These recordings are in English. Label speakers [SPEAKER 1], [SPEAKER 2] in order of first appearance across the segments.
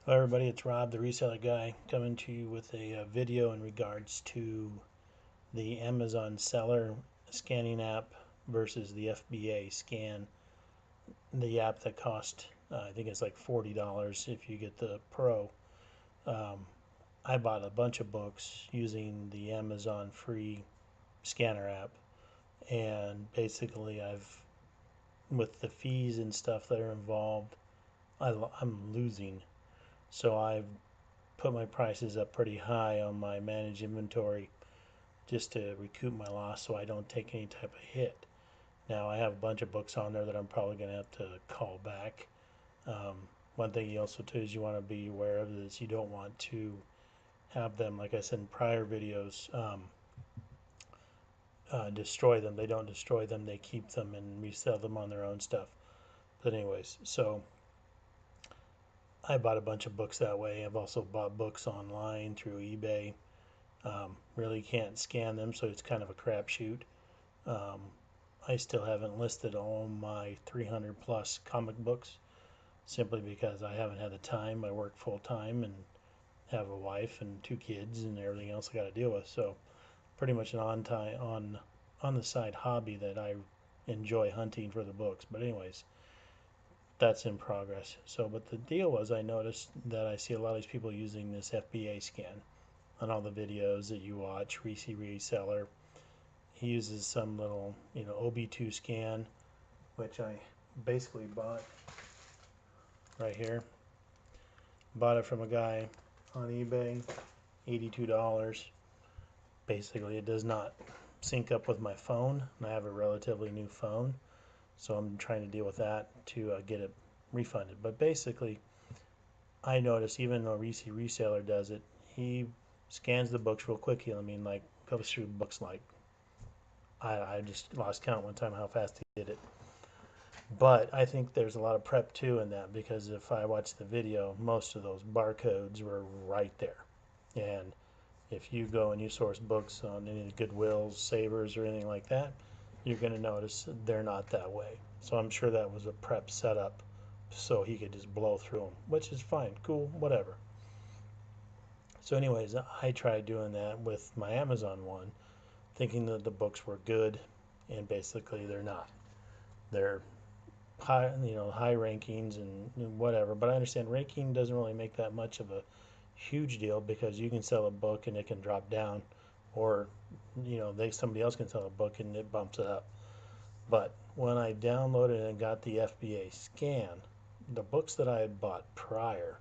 [SPEAKER 1] Hello everybody, it's Rob, the reseller guy, coming to you with a video in regards to the Amazon seller scanning app versus the FBA scan. The app that cost, I think it's like $40 if you get the Pro. Um, I bought a bunch of books using the Amazon free scanner app, and basically with the fees and stuff that are involved, I'm losing. So I've put my prices up pretty high on my managed inventory just to recoup my loss so I don't take any type of hit. Now I have a bunch of books on there that I'm probably going to have to call back. Um, One thing you also too is you want to be aware of is you don't want to have them, like I said in prior videos, destroy them. They don't destroy them, they keep them and resell them on their own stuff. But anyways, so I bought a bunch of books that way. I've also bought books online through eBay. Really can't scan them, so it's kind of a crapshoot. Um, I still haven't listed all my 300 plus comic books simply because I haven't had the time. I work full time and have a wife and two kids and everything else I got to deal with. So pretty much an on the side hobby that I enjoy hunting for the books. But anyways, that's in progress. So, but the deal was, I noticed that I see a lot of these people using this FBA scan on all the videos that you watch. Reese Reseller, he uses some little, OB2 scan, which I basically bought right here. Bought it from a guy on eBay, $82. Basically, it does not sync up with my phone, and I have a relatively new phone, so I'm trying to deal with that to get it refunded. But basically, I notice even though Reese Reseller does it, he scans the books real quick. I mean, like goes through books like I just lost count one time how fast he did it. But I think there's a lot of prep too in that, because if I watch the video, most of those barcodes were right there. And if you go and you source books on any of the Goodwills, Savers, or anything like that, you're going to notice they're not that way. So I'm sure that was a prep setup so he could just blow through them, which is fine, cool, whatever. So, anyways, I tried doing that with my Amazon one, thinking that the books were good, and basically they're not. They're high, high rankings and whatever. But I understand ranking doesn't really make that much of a huge deal, because you can sell a book and it can drop down, or somebody else can sell a book and it bumps it up. But when I downloaded and got the FBA scan, the books that I had bought prior,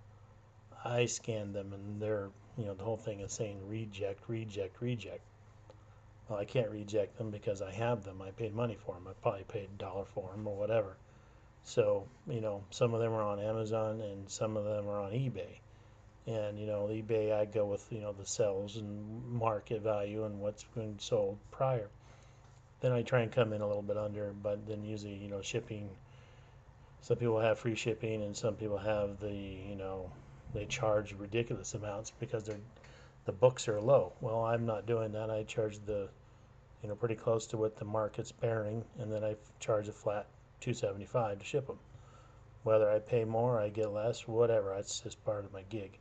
[SPEAKER 1] I scanned them and they're, the whole thing is saying reject, reject, reject. Well, I can't reject them because I have them. I paid money for them. I probably paid a dollar for them or whatever. So, some of them are on Amazon and some of them are on eBay. And, eBay, I go with, the sales and market value and what's been sold prior. Then I try and come in a little bit under, but then usually, shipping. Some people have free shipping and some people have they charge ridiculous amounts because the books are low. Well, I'm not doing that. I charge pretty close to what the market's bearing, and then I charge a flat $275 to ship them. Whether I pay more, I get less, whatever. That's just part of my gig.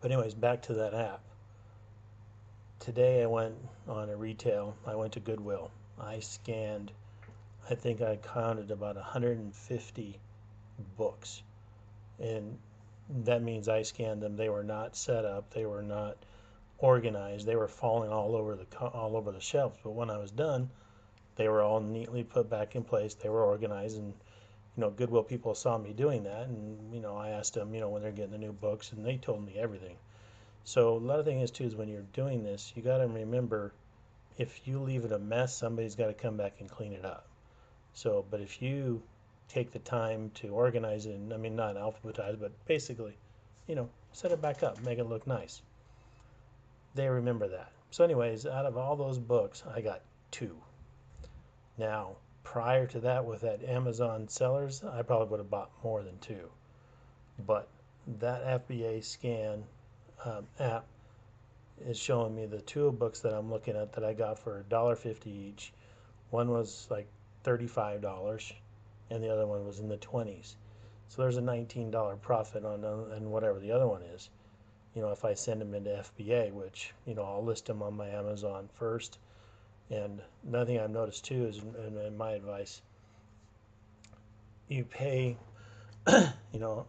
[SPEAKER 1] But anyways, back to that app. Today I went on a retail. I went to Goodwill. I scanned, I think I counted about 150 books, and that means I scanned them. They were not set up. They were not organized. They were falling all over the shelves. But when I was done, they were all neatly put back in place. They were organized, and Goodwill people saw me doing that, and I asked them, when they're getting the new books, and they told me everything. So a lot of thing is too is when you're doing this, you got to remember, if you leave it a mess, somebody's got to come back and clean it up. So, but if you take the time to organize it, and I mean not alphabetize, but basically, set it back up, make it look nice. They remember that. So, anyways, out of all those books, I got two. Now, prior to that, with that Amazon sellers, I probably would have bought more than two. But that FBA scan app is showing me the two books that I'm looking at that I got for $1.50 each. One was like $35, and the other one was in the 20s. So there's a $19 profit on and whatever the other one is. If I send them into FBA, which I'll list them on my Amazon first. And another thing I've noticed too is, in my advice, you pay you know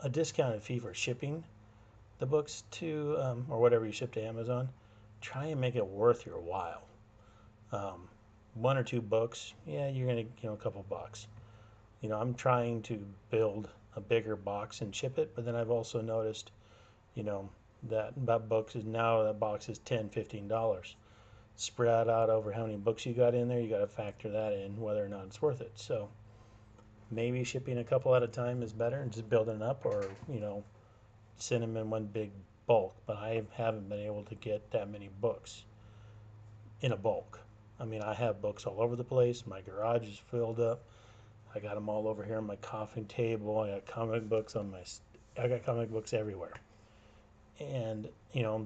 [SPEAKER 1] a discounted fee for shipping the books to or whatever you ship to Amazon. Try and make it worth your while. Um, One or two books, yeah, you're gonna a couple bucks. I'm trying to build a bigger box and ship it, but then I've also noticed, you know, that books is now that box is $10, $15. Spread out over how many books you got in there, you got to factor that in whether or not it's worth it. So maybe shipping a couple at a time is better and just building it up, or send them in one big bulk. But I haven't been able to get that many books in a bulk. I mean, I have books all over the place. My garage is filled up. I got them all over here on my coffee table. I got comic books everywhere. And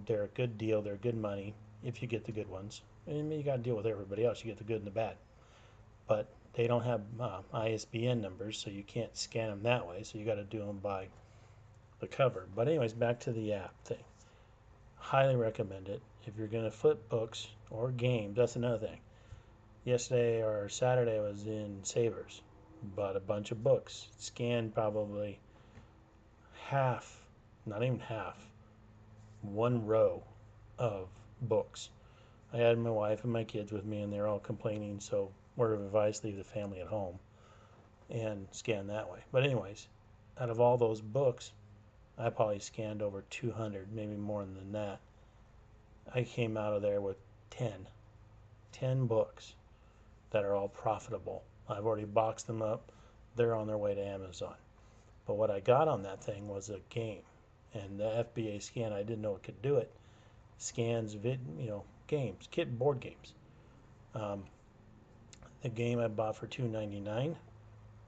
[SPEAKER 1] they're a good deal. They're good money if you get the good ones. And you got to deal with everybody else. You get the good and the bad. But they don't have ISBN numbers, so you can't scan them that way. So you got to do them by the cover. But anyways, back to the app thing. Highly recommend it. If you're going to flip books or games, that's another thing. Yesterday or Saturday I was in Savers. Bought a bunch of books. Scanned probably half, not even half, one row of books. I had my wife and my kids with me, and they're all complaining, so word of advice, leave the family at home and scan that way. But anyways, out of all those books, I probably scanned over 200, maybe more than that. I came out of there with 10 books that are all profitable. I've already boxed them up. They're on their way to Amazon. But what I got on that thing was a game. And the FBA scan, I didn't know it could do it. Scans games, kit board games. Um, the game I bought for $2.99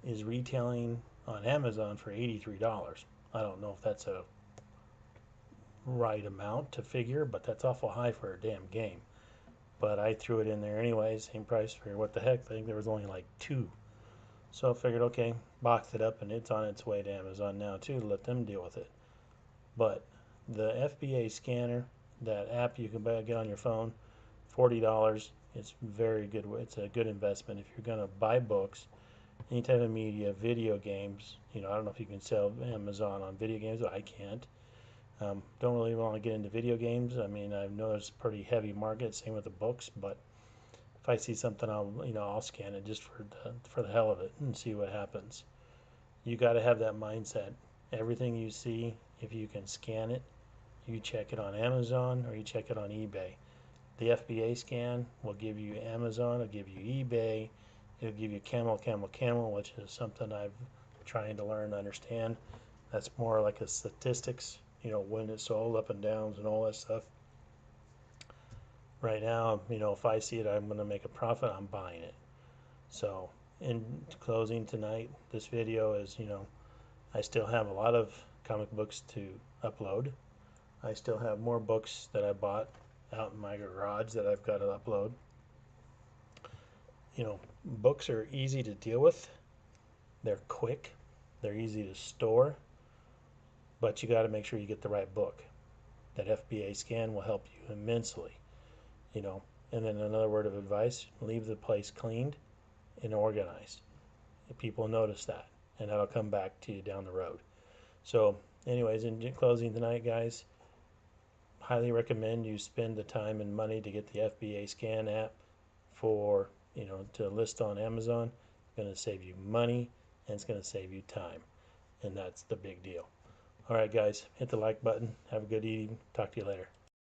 [SPEAKER 1] is retailing on Amazon for $83. I don't know if that's a right amount to figure, but that's awful high for a damn game. But I threw it in there anyway, same price. For what the heck? I think there was only like two. So I figured, okay, boxed it up, and it's on its way to Amazon now too, to let them deal with it. But the FBA scanner, that app you can get on your phone, $40. It's very good. It's a good investment if you're going to buy books, any type of media, video games. I don't know if you can sell Amazon on video games, but I can't. Don't really want to get into video games. I mean, I know there's a pretty heavy market. Same with the books, but if I see something, I'll scan it just for the hell of it and see what happens. You got to have that mindset. Everything you see, if you can scan it, you check it on Amazon or you check it on eBay. The FBA scan will give you Amazon, it'll give you eBay, it'll give you camel, which is something I've trying to learn to understand. That's more like a statistics, when it's sold, up and downs and all that stuff. Right now, if I see it, I'm going to make a profit, I'm buying it. So in closing tonight, this video is, I still have a lot of comic books to upload. I still have more books that I bought out in my garage that I've got to upload. Books are easy to deal with. They're quick. They're easy to store. But you got to make sure you get the right book. That FBA scan will help you immensely. And then another word of advice, leave the place cleaned and organized. People notice that, and that'll come back to you down the road. So anyways, in closing tonight, guys, highly recommend you spend the time and money to get the FBA scan app for, to list on Amazon. It's going to save you money and it's going to save you time. And that's the big deal. All right, guys, hit the like button. Have a good evening. Talk to you later.